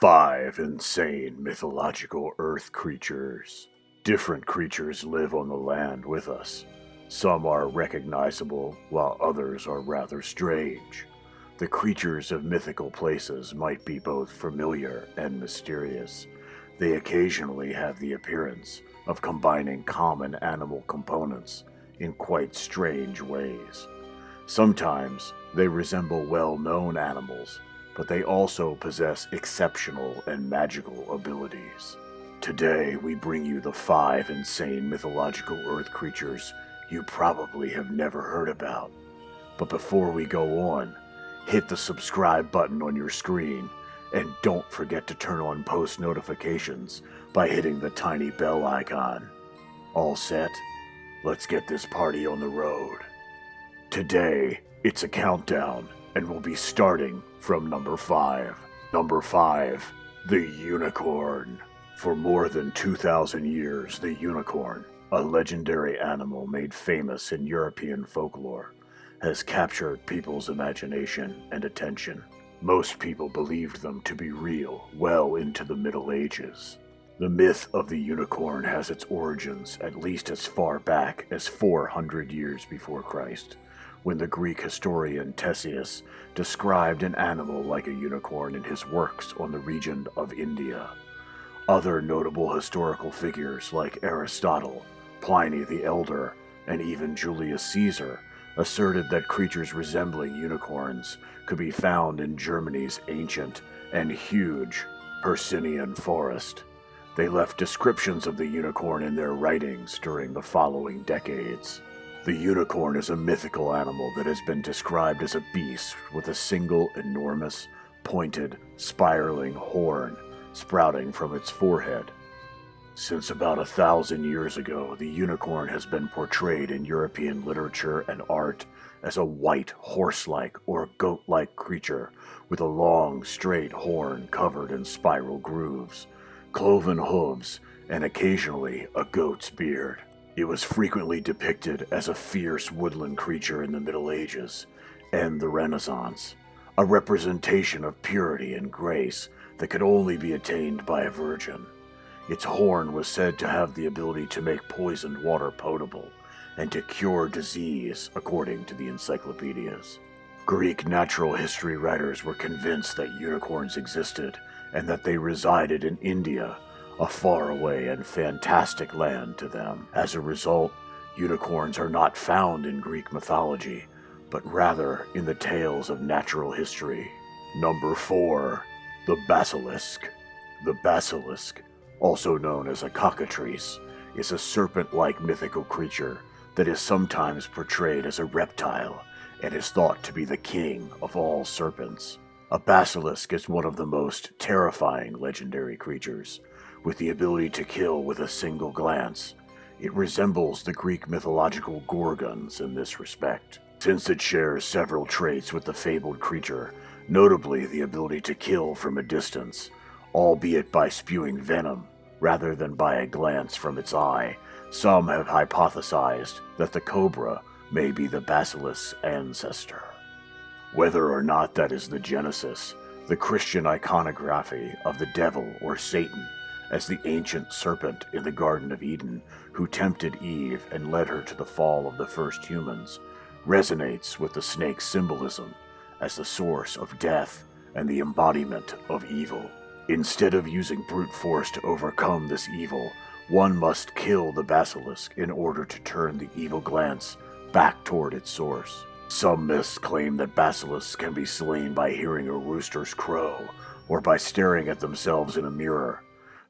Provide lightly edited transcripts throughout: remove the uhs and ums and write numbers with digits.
5 insane mythological earth creatures. Different creatures live on the land with us. Some are recognizable, while others are rather strange. The creatures of mythical places might be both familiar and mysterious. They occasionally have the appearance of combining common animal components in quite strange ways. Sometimes they resemble well-known animals, but they also possess exceptional and magical abilities. Today, we bring you the 5 insane mythological earth creatures you probably have never heard about. But before we go on, hit the subscribe button on your screen, and don't forget to turn on post notifications by hitting the tiny bell icon. All set? Let's get this party on the road. Today, it's a countdown, and we'll be starting from number 5. Number 5, the unicorn. For more than 2,000 years, the unicorn, a legendary animal made famous in European folklore, has captured people's imagination and attention. Most people believed them to be real well into the Middle Ages. The myth of the unicorn has its origins at least as far back as 400 years before Christ, when the Greek historian Ctesias described an animal like a unicorn in his works on the region of India. Other notable historical figures like Aristotle, Pliny the Elder, and even Julius Caesar asserted that creatures resembling unicorns could be found in Germany's ancient and huge Hercynian forest. They left descriptions of the unicorn in their writings during the following decades. The unicorn is a mythical animal that has been described as a beast with a single enormous, pointed, spiraling horn sprouting from its forehead. Since about 1,000 years ago, the unicorn has been portrayed in European literature and art as a white, horse-like or goat-like creature with a long, straight horn covered in spiral grooves, cloven hooves, and occasionally a goat's beard. It was frequently depicted as a fierce woodland creature in the Middle Ages and the Renaissance, a representation of purity and grace that could only be attained by a virgin. Its horn was said to have the ability to make poisoned water potable and to cure disease, according to the encyclopedias. Greek natural history writers were convinced that unicorns existed and that they resided in India, a faraway and fantastic land to them. As a result, unicorns are not found in Greek mythology, but rather in the tales of natural history. Number 4. The Basilisk. The Basilisk, also known as a cockatrice, is a serpent-like mythical creature that is sometimes portrayed as a reptile and is thought to be the king of all serpents. A basilisk is one of the most terrifying legendary creatures, with the ability to kill with a single glance. It resembles the Greek mythological gorgons in this respect, since it shares several traits with the fabled creature, notably the ability to kill from a distance, albeit by spewing venom rather than by a glance from its eye. Some have hypothesized that the cobra may be the basilisk's ancestor. Whether or not that is the genesis, the Christian iconography of the devil or Satan as the ancient serpent in the Garden of Eden who tempted Eve and led her to the fall of the first humans resonates with the snake's symbolism as the source of death and the embodiment of evil. Instead of using brute force to overcome this evil, one must kill the basilisk in order to turn the evil glance back toward its source. Some myths claim that basilisks can be slain by hearing a rooster's crow or by staring at themselves in a mirror.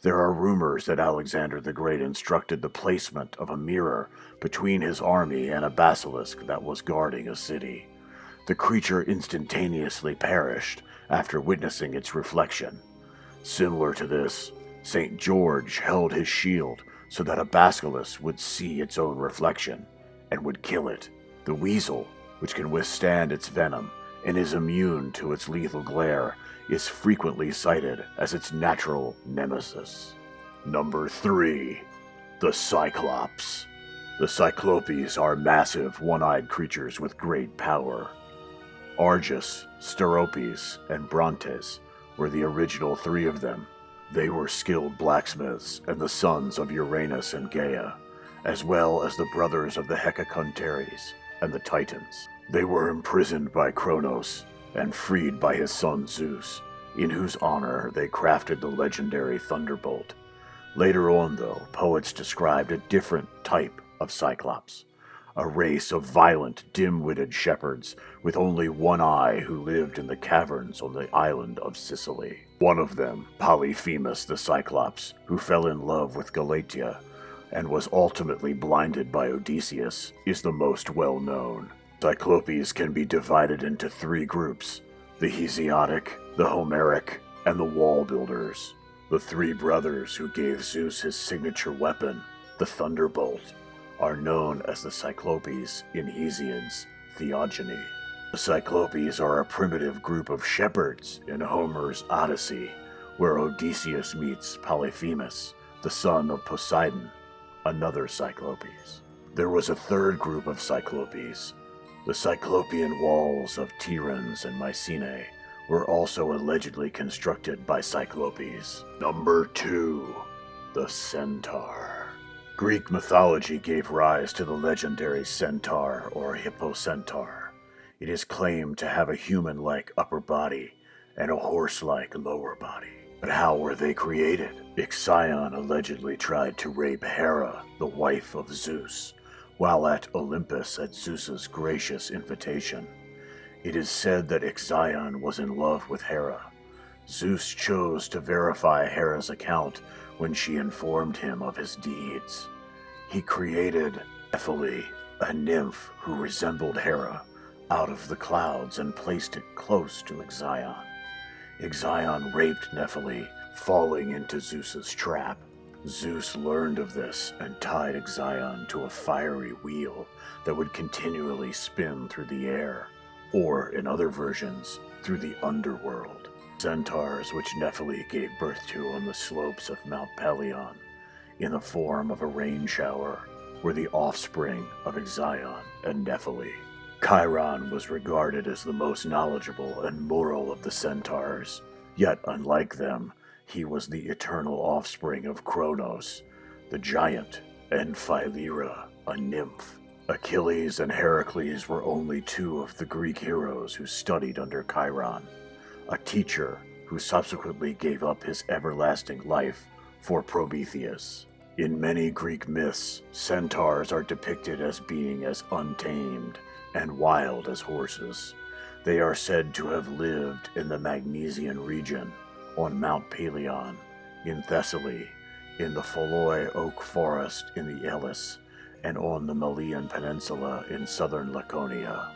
There are rumors that Alexander the Great instructed the placement of a mirror between his army and a basilisk that was guarding a city. The creature instantaneously perished after witnessing its reflection. Similar to this, St. George held his shield so that a basilisk would see its own reflection and would kill it. The weasel, which can withstand its venom and is immune to its lethal glare, is frequently cited as its natural nemesis. Number 3. The Cyclops. The Cyclopes are massive, one-eyed creatures with great power. Argus, Steropes, and Brontes were the original three of them. They were skilled blacksmiths and the sons of Uranus and Gaia, as well as the brothers of the Hecacontaries and the Titans. They were imprisoned by Kronos and freed by his son Zeus, in whose honor they crafted the legendary Thunderbolt. Later on, though, poets described a different type of Cyclops, a race of violent, dim-witted shepherds with only one eye who lived in the caverns on the island of Sicily. One of them, Polyphemus the Cyclops, who fell in love with Galatea and was ultimately blinded by Odysseus, is the most well-known. Cyclopes can be divided into three groups: the Hesiodic, the Homeric, and the Wall Builders. The three brothers who gave Zeus his signature weapon, the Thunderbolt, are known as the Cyclopes in Hesiod's Theogony. The Cyclopes are a primitive group of shepherds in Homer's Odyssey, where Odysseus meets Polyphemus, the son of Poseidon, another Cyclopes. There was a third group of Cyclopes. The Cyclopean walls of Tiryns and Mycenae were also allegedly constructed by Cyclopes. Number 2. The Centaur. Greek mythology gave rise to the legendary Centaur or Hippocentaur. It is claimed to have a human-like upper body and a horse-like lower body. But how were they created? Ixion allegedly tried to rape Hera, the wife of Zeus, while at Olympus at Zeus's gracious invitation. It is said that Ixion was in love with Hera. Zeus chose to verify Hera's account when she informed him of his deeds. He created Nephele, a nymph who resembled Hera, out of the clouds and placed it close to Ixion. Ixion raped Nephele, falling into Zeus's trap. Zeus learned of this and tied Ixion to a fiery wheel that would continually spin through the air, or, in other versions, through the underworld. Centaurs, which Nephele gave birth to on the slopes of Mount Pelion, in the form of a rain shower, were the offspring of Ixion and Nephele. Chiron was regarded as the most knowledgeable and moral of the centaurs, yet unlike them, he was the eternal offspring of Kronos, the giant, and Philyra, a nymph. Achilles and Heracles were only two of the Greek heroes who studied under Chiron, a teacher who subsequently gave up his everlasting life for Prometheus. In many Greek myths, centaurs are depicted as being as untamed and wild as horses. They are said to have lived in the Magnesian region, on Mount Pelion, in Thessaly, in the Pholoe oak forest in the Elis, and on the Malian Peninsula in southern Laconia.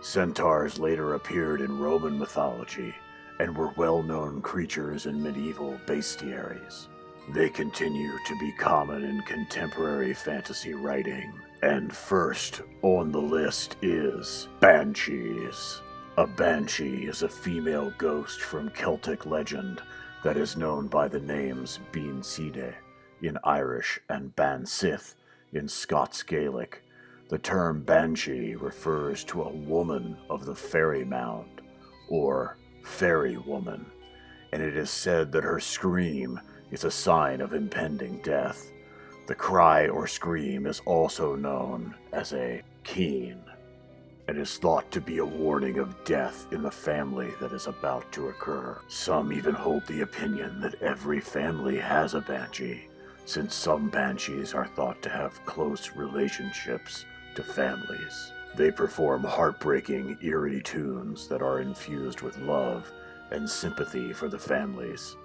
Centaurs later appeared in Roman mythology and were well-known creatures in medieval bestiaries. They continue to be common in contemporary fantasy writing. And first on the list is Banshees. A Banshee is a female ghost from Celtic legend that is known by the names Bean Side in Irish and Ban Sith in Scots Gaelic. The term Banshee refers to a woman of the fairy mound, or fairy woman, and it is said that her scream is a sign of impending death. The cry or scream is also known as a keen, and is thought to be a warning of death in the family that is about to occur. Some even hold the opinion that every family has a banshee, since some banshees are thought to have close relationships to families. They perform heartbreaking, eerie tunes that are infused with love and sympathy for the families.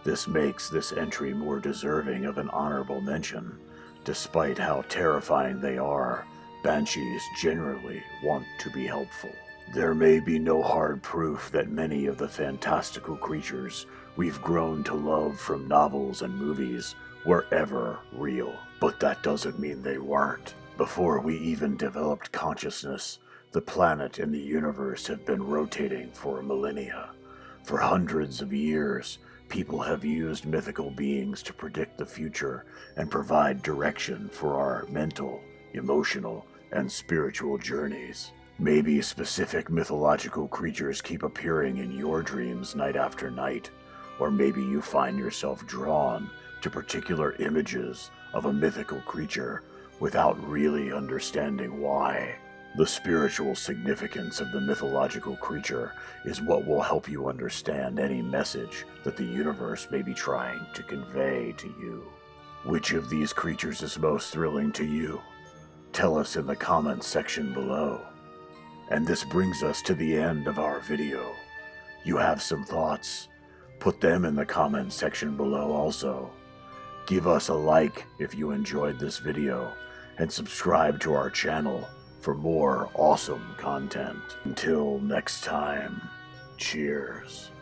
This makes this entry more deserving of an honorable mention. Despite how terrifying they are, banshees generally want to be helpful. There may be no hard proof that many of the fantastical creatures we've grown to love from novels and movies were ever real, but that doesn't mean they weren't. Before we even developed consciousness, the planet and the universe have been rotating for millennia. For hundreds of years, people have used mythical beings to predict the future and provide direction for our mental, emotional, and spiritual journeys. Maybe specific mythological creatures keep appearing in your dreams night after night, or maybe you find yourself drawn to particular images of a mythical creature without really understanding why. The spiritual significance of the mythological creature is what will help you understand any message that the universe may be trying to convey to you. Which of these creatures is most thrilling to you? Tell us in the comments section below. And this brings us to the end of our video. You have some thoughts? Put them in the comments section below also. Give us a like if you enjoyed this video, and subscribe to our channel for more awesome content. Until next time, cheers.